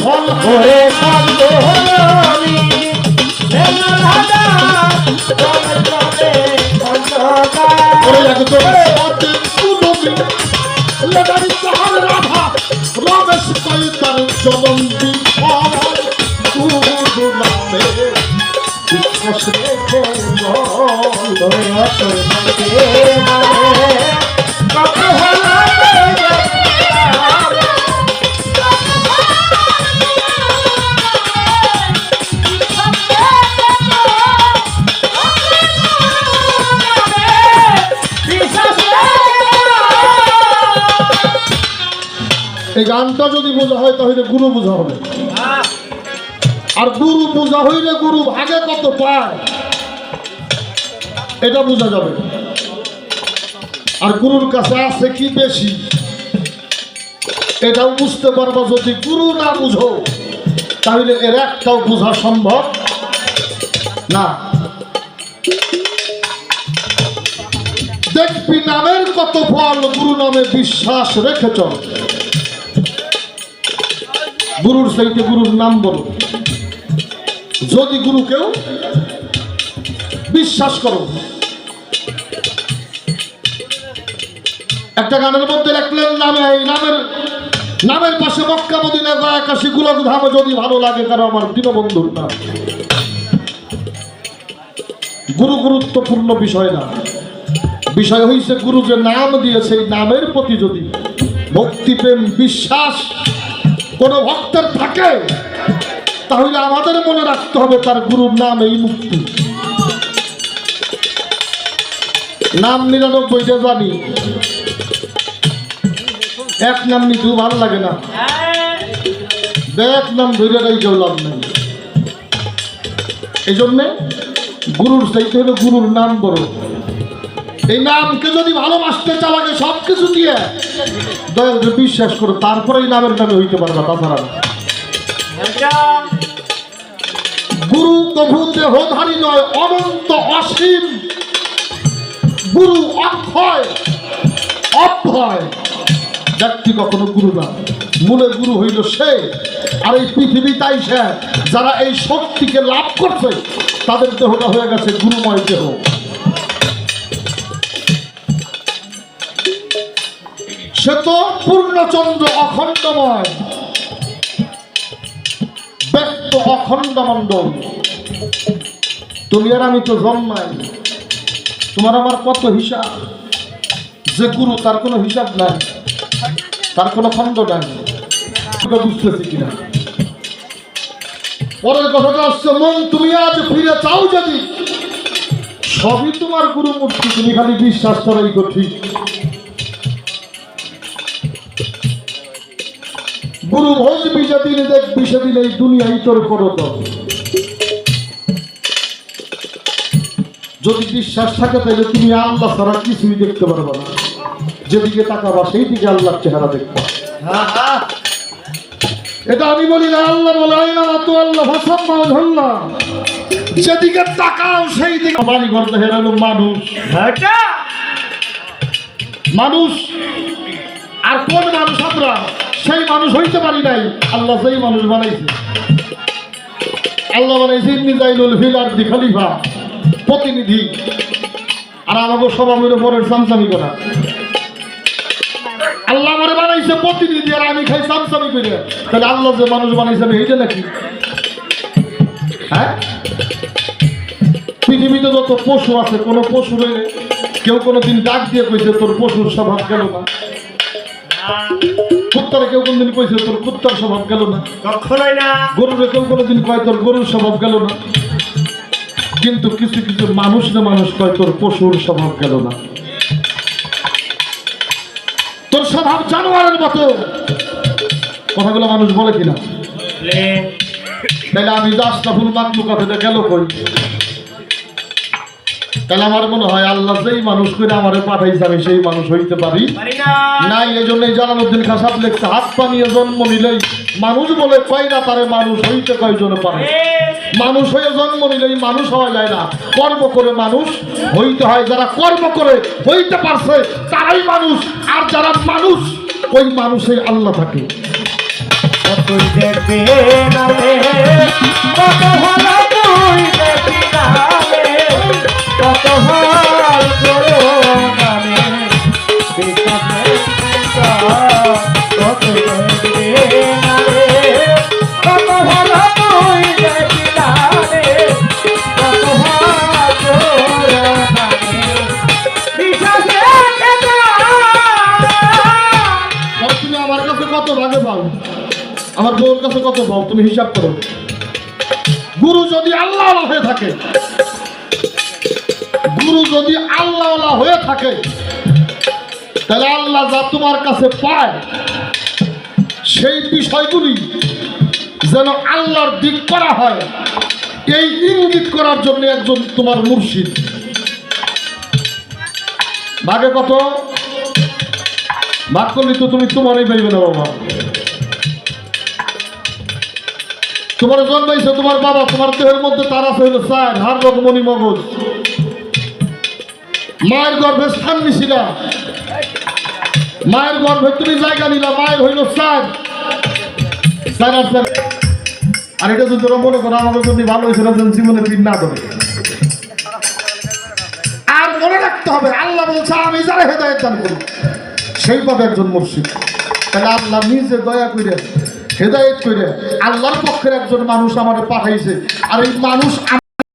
ফল করে কান্দনি রমেশ কইতার জলন্তি নামে বিশ্বাস রেখে এই গানটা যদি বোঝা হয় তাহলে গুরু বোঝা হবে, আর গুরু বোঝা হইলে গুরু ভাগে কত পায় এটা বোঝা যাবে, আর গুরুর কাছে আছে কি বেশি এটাও বুঝতে পারবা। যদি গুরু না বুঝো তাহলে এর একটাও বোঝা সম্ভব না। দেখবি নামের কত ফল, গুরু নামে বিশ্বাস রেখে চল। গুরুর সাইতে গুরুর নাম বলো, যদি গুরুকেও বিশ্বাস করো। একটা গানের মধ্যে লিখলেন নামে, এই নামের পাশে মক্কা মদিনা গয়া কাশী গোলক ধাম যদি ভালো লাগে কারো আমার দীনবন্ধুর নাম। গুরু গুরুত্বপূর্ণ বিষয় না, বিষয় হইছে গুরু যে নাম দিয়েছে এই নামের প্রতি যদি ভক্তি প্রেম বিশ্বাস কোন ভক্তের থাকে তাহলে আমাদের মনে রাখতে হবে তার গুরুর নাম এই মুক্তি। নাম 99টা জানি, এক নাম নিতে ভালো লাগে না, এক নাম ধরে কেউ লাভ নেই। এই জন্যে গুরুর চাইতে হলে গুরুর নাম বড়। এই নামকে যদি ভালোবাসতে চালাকে সব কিছু দিয়ে দয়া করে বিশ্বাস করো, তারপরে এই নামের নামে হইতে পারবা, তাছাড়া না। গুরু প্রভু দেহধারী নয়, অনন্ত অসীম। গুরু অক্ষয় অভয়, ব্যক্তি কখনো গুরু না, মূলে গুরু হইল সে। আর এই পৃথিবী তাই সে যারা এই শক্তিকে লাভ করছে তাদের দেহটা হয়ে গেছে গুরুময় দেহ। সে তো পূর্ণচন্দ্র অখণ্ডময়, ব্যক্ত অখণ্ড মণ্ডল। তুমি আর আমি তো জন্মাই, তোমার আমার কত হিসাব। যে গুরু তার কোনো হিসাব নাই, তার কোনো খণ্ড নাই। বুঝতেছি কিনা পরের কথাটা আসছে, মন তুমি আজ ফিরে চাও যদি, সবই তোমার গুরু মূর্তি, তুমি খালি বিশ্বাস করাই তো ঠিক। গুরু ভজবি যেদিন দেখবি সেদিন এই দুনিয়াই তোর করো তো। যদি বিশ্বাস থাকে তাহলে তুমি আল্লাহ ছাড়া কিছুই দেখতে পারবে না, যেদিকে তাকাবা সেই দিকে আল্লাহর চেহারা দেখবা। এটা আমি বলি না, আল্লাহ বলে আল্লাহ ভাষা, যেদিকে তাকাও সেই দিকে। বাড়ি ঘর হেরালো মানুষ, মানুষ আর কোন মানুষ? আমরা সেই মানুষ হইতে পারি নাই, আল্লাহ সেই মানুষ বানাইছে। আল্লাহ বানাইছে ইবনে জাইলুল ফিলারদি খলিফা, প্রতিনিধি। আর আমাকে সবাই মিলে পরের চামচামি করা। আল্লাহ আমারে বানাইছে প্রতিনিধি, আর আমি খাই চামচামি করে। তাহলে আল্লাহ যে মানুষ বানাইছে আমি এইটা নাকি? হ্যাঁ, পৃথিবীতে যত পশু আছে, কোন পশু কেউ কোনোদিন ডাক দিয়ে কইছে তোর পশুর স্বভাব গেল না? কুত্তারে কেউ কোনদিন কইছে তোর কুত্তার স্বভাব গেল না? কখনোই না। গরুরে কেউ কোনোদিন কয় তোর গরুর স্বভাব গেল না? কিন্তু কিছু কিছু মানুষ না মানুষ কয় তোর পশুর স্বভাব গেল না, তোর স্বভাব জানোয়ারের মতো। কথাগুলো মানুষ বলে কিনা? তাহলে আমি আশরাফুল মাখলুকাতে গেল কই? তাহলে আমার মনে হয় আল্লাহ যেই মানুষ করে আমারে পাঠাইছে আমি সেই মানুষ হইতে পারি নাই। এই জন্যই জালালউদ্দিন খাঁ সাহেব লেখছে, হাত পানিয়ে জন্ম নিলেই মানুষ বলে কয় না তারে মানুষ হইতে কয়জনে পারে। মানুষ হয়ে জন্ম নিলেই মানুষ হওয়া যায় না, কর্ম করে মানুষ হইতে হয়। যারা কর্ম করে হইতে পারছে তারাই মানুষ, আর যারা মানুষ ওই মানুষেই আল্লাহ থাকে। তুই দেখবি না রে কত ভালো তুই দেখবি না রে কত ভালো করো না রে বিশ্বাসে কত দেখবি না রে কত ভালো তুই দেখবি না রে কত ভালো করো না রে বিশ্বাসে তুমি আমার কাছে কত ভাগে পাও, আমার বউর কাছে কত পাও, তুমি হিসাব করো। গুরু যদি আল্লাহ হয়ে থাকে, গুরু যদি আল্লাহ হয়ে থাকে, তাহলে আল্লাহ যা তোমার কাছে পায় সেই বিষয়গুলি যেন আল্লাহর দিক করা হয়, এই ইঙ্গিত করার জন্য একজন তোমার মুর্শিদ। ভাগে কত ভাগ করলি তো তুমি তোমারই পাইবে না বাবা। তোমার জন্মাইছে তোমার বাবা, তোমার দেহের মধ্যে তার আছে হইল চার, হাড় রকমনি মগজ। মায়ের গর্ভে স্থান নিছিলা, মায়ের গর্ভে তুমি জায়গা নিলা, মায়ের হইল চার। আর এটা যদি তোরা মনে করো আমাদের জন্য ভালো হয়েছিল, জীবনে পিন না ধরে। আর মনে রাখতে হবে আল্লাহ বলছে আমি যারা হেদায়েত দান করি সেই পাবে একজন মুর্শিদ। তাহলে আল্লাহ নিজে দয়া করে হেদায়েত করে আল্লাহর পক্ষের একজন মানুষ আমাদের পাঠাইছে, আর এই মানুষ